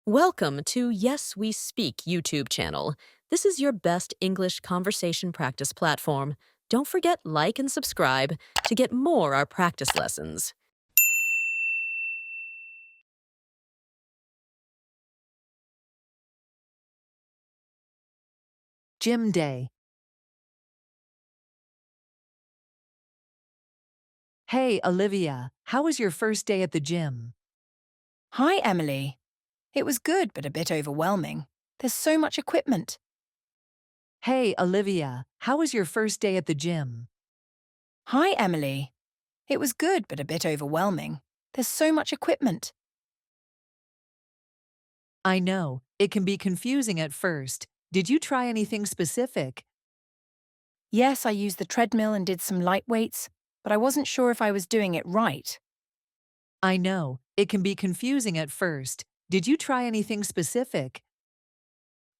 Welcome to Yes We Speak YouTube channel. This is your best English conversation practice platform. Don't forget like and subscribe to get more our practice lessons. Gym day. Hey, Olivia, how was your first day at the gym? Hi, Emily. It was good, but a bit overwhelming. There's so much equipment. Hey, Olivia, how was your first day at the gym? Hi, Emily. It was good, but a bit overwhelming. There's so much equipment. I know, it can be confusing at first. Did you try anything specific? Yes, I used the treadmill and did some light weights, but I wasn't sure if I was doing it right. I know, it can be confusing at first. Did you try anything specific?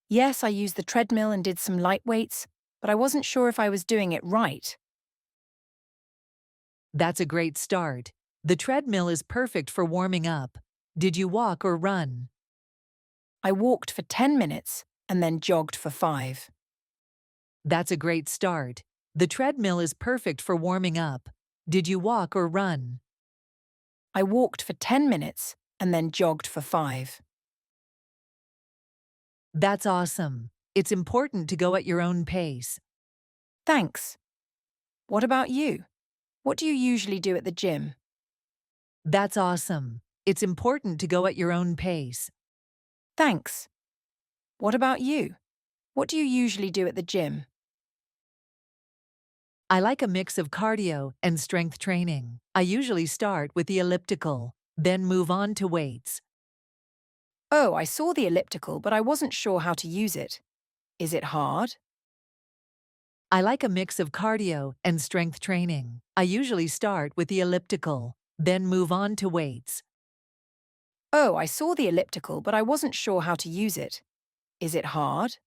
Yes, I used the treadmill and did some light weights, but I wasn't sure if I was doing it right. That's a great start. The treadmill is perfect for warming up. Did you walk or run? I walked for 10 minutes and then jogged for 5. That's a great start. The treadmill is perfect for warming up. Did you walk or run? I walked for 10 minutes and then jogged for 5. That's awesome. It's important to go at your own pace. Thanks. What about you? What do you usually do at the gym? That's awesome. It's important to go at your own pace. Thanks. What about you? What do you usually do at the gym? I like a mix of cardio and strength training. I usually start with the elliptical, then move on to weights. Oh, I saw the elliptical, but I wasn't sure how to use it. Is it hard? I like a mix of cardio and strength training. I usually start with the elliptical, then move on to weights. Oh, I saw the elliptical, but I wasn't sure how to use it. Is it hard?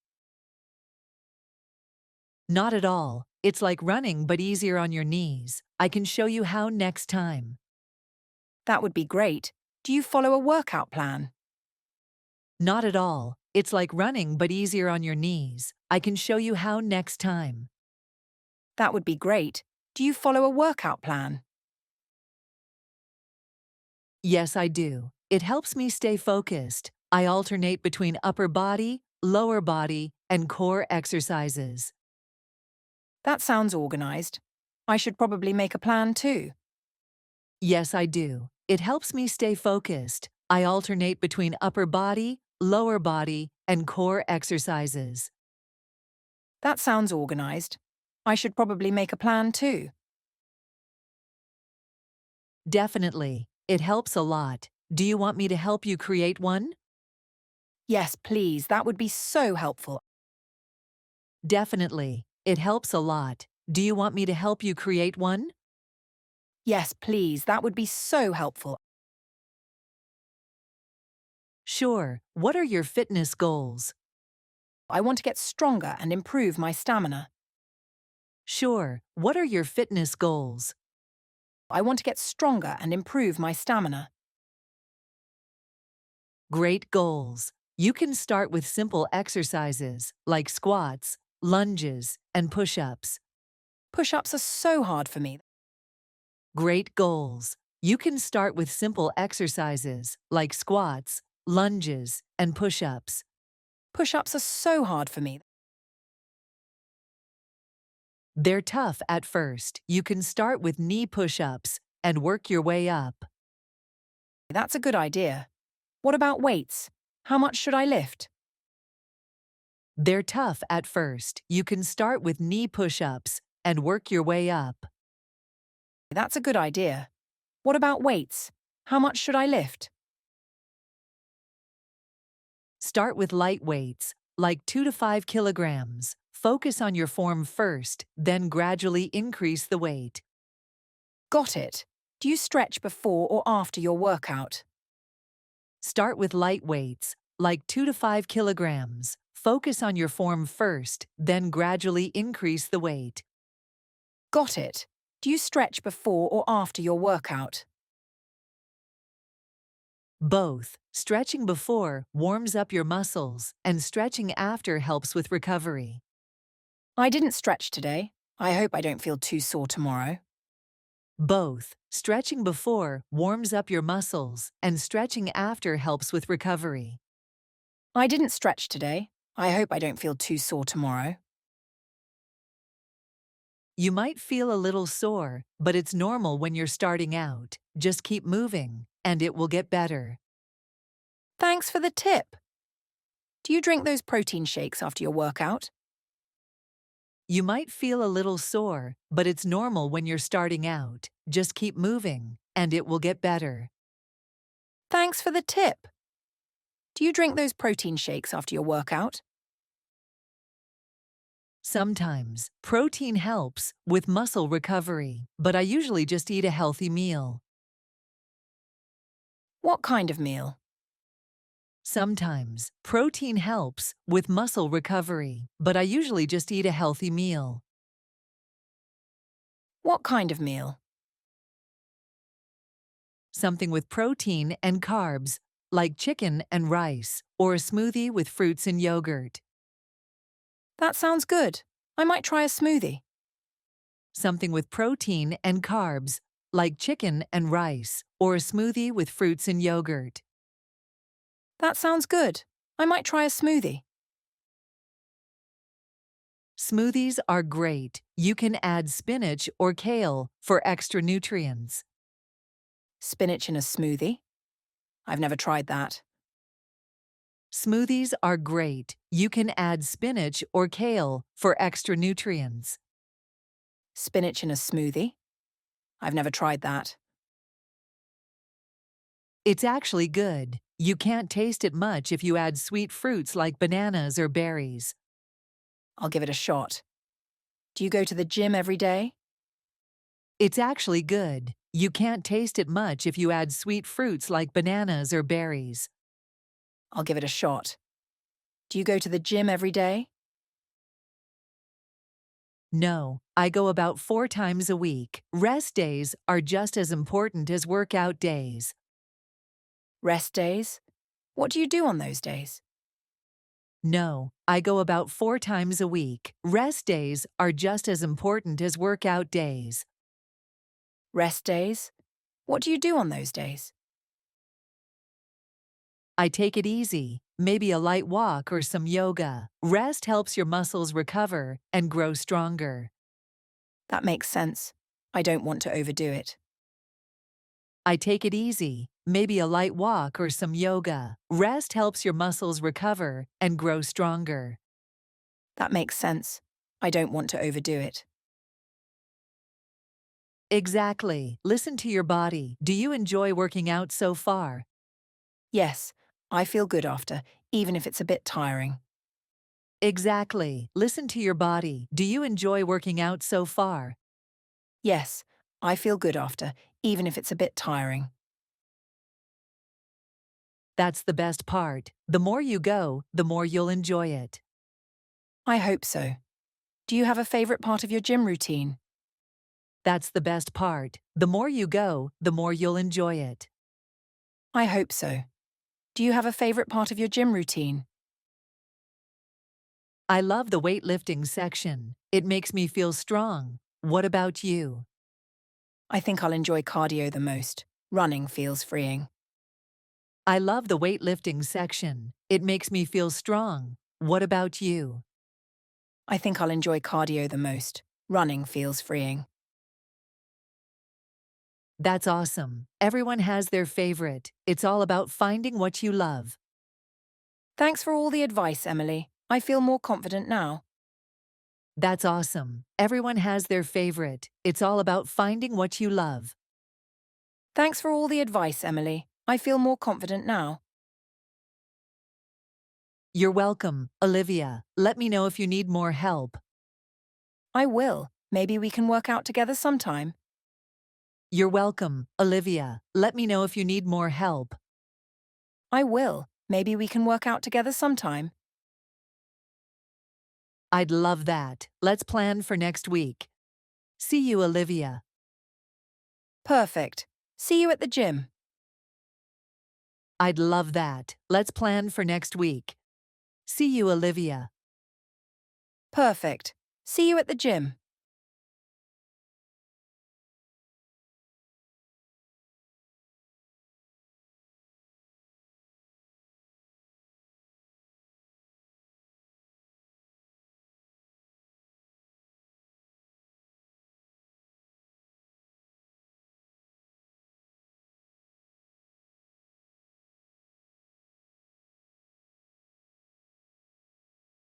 Not at all. It's like running but easier on your knees. I can show you how next time. That would be great. Do you follow a workout plan? Not at all. It's like running but easier on your knees. I can show you how next time. That would be great. Do you follow a workout plan? Yes, I do. It helps me stay focused. I alternate between upper body, lower body, and core exercises. That sounds organized. I should probably make a plan too. Yes, I do. It helps me stay focused. I alternate between upper body, lower body, and core exercises. That sounds organized. I should probably make a plan too. Definitely. It helps a lot. Do you want me to help you create one? Yes, please. That would be so helpful. Definitely. It helps a lot. Do you want me to help you create one? Yes, please. That would be so helpful. Sure. What are your fitness goals? I want to get stronger and improve my stamina. Sure. What are your fitness goals? I want to get stronger and improve my stamina. Great goals. You can start with simple exercises like squats, lunges, and push-ups. Push-ups are so hard for me. Great goals. You can start with simple exercises like squats, lunges, and push-ups. Push-ups are so hard for me. They're tough at first. You can start with knee push-ups and work your way up. That's a good idea. What about weights? How much should I lift? They're tough at first. You can start with knee push-ups and work your way up. That's a good idea. What about weights? How much should I lift? Start with light weights, like 2 to 5 kilograms. Focus on your form first, then gradually increase the weight. Got it. Do you stretch before or after your workout? Start with light weights, like 2 to 5 kilograms. Focus on your form first, then gradually increase the weight. Got it. Do you stretch before or after your workout? Both. Stretching before warms up your muscles, and stretching after helps with recovery. I didn't stretch today. I hope I don't feel too sore tomorrow. Both. Stretching before warms up your muscles, and stretching after helps with recovery. I didn't stretch today. I hope I don't feel too sore tomorrow. You might feel a little sore, but it's normal when you're starting out. Just keep moving, and it will get better. Thanks for the tip. Do you drink those protein shakes after your workout? You might feel a little sore, but it's normal when you're starting out. Just keep moving, and it will get better. Thanks for the tip. Do you drink those protein shakes after your workout? Sometimes, protein helps with muscle recovery, but I usually just eat a healthy meal. What kind of meal? Sometimes, protein helps with muscle recovery, but I usually just eat a healthy meal. What kind of meal? Something with protein and carbs, like chicken and rice, or a smoothie with fruits and yogurt. That sounds good. I might try a smoothie. Something with protein and carbs, like chicken and rice, or a smoothie with fruits and yogurt. That sounds good. I might try a smoothie. Smoothies are great. You can add spinach or kale for extra nutrients. Spinach in a smoothie? I've never tried that. Smoothies are great. You can add spinach or kale for extra nutrients. Spinach in a smoothie? I've never tried that. It's actually good. You can't taste it much if you add sweet fruits like bananas or berries. I'll give it a shot. Do you go to the gym every day? It's actually good. You can't taste it much if you add sweet fruits like bananas or berries. I'll give it a shot. Do you go to the gym every day? No, I go about 4 times a week. Rest days are just as important as workout days. Rest days? What do you do on those days? No, I go about 4 times a week. Rest days are just as important as workout days. Rest days? What do you do on those days? I take it easy, maybe a light walk or some yoga. Rest helps your muscles recover and grow stronger. That makes sense. I don't want to overdo it. I take it easy, maybe a light walk or some yoga. Rest helps your muscles recover and grow stronger. That makes sense. I don't want to overdo it. Exactly. Listen to your body. Do you enjoy working out so far? Yes, I feel good after, even if it's a bit tiring. Exactly. Listen to your body. Do you enjoy working out so far? Yes, I feel good after, even if it's a bit tiring. That's the best part. The more you go, the more you'll enjoy it. I hope so. Do you have a favorite part of your gym routine? That's the best part. The more you go, the more you'll enjoy it. I hope so. Do you have a favorite part of your gym routine? I love the weightlifting section. It makes me feel strong. What about you? I think I'll enjoy cardio the most. Running feels freeing. I love the weightlifting section. It makes me feel strong. What about you? I think I'll enjoy cardio the most. Running feels freeing. That's awesome. Everyone has their favorite. It's all about finding what you love. Thanks for all the advice, Emily. I feel more confident now. That's awesome. Everyone has their favorite. It's all about finding what you love. Thanks for all the advice, Emily. I feel more confident now. You're welcome, Olivia. Let me know if you need more help. I will. Maybe we can work out together sometime. You're welcome, Olivia. Let me know if you need more help. I will. Maybe we can work out together sometime. I'd love that. Let's plan for next week. See you, Olivia. Perfect. See you at the gym. I'd love that. Let's plan for next week. See you, Olivia. Perfect. See you at the gym.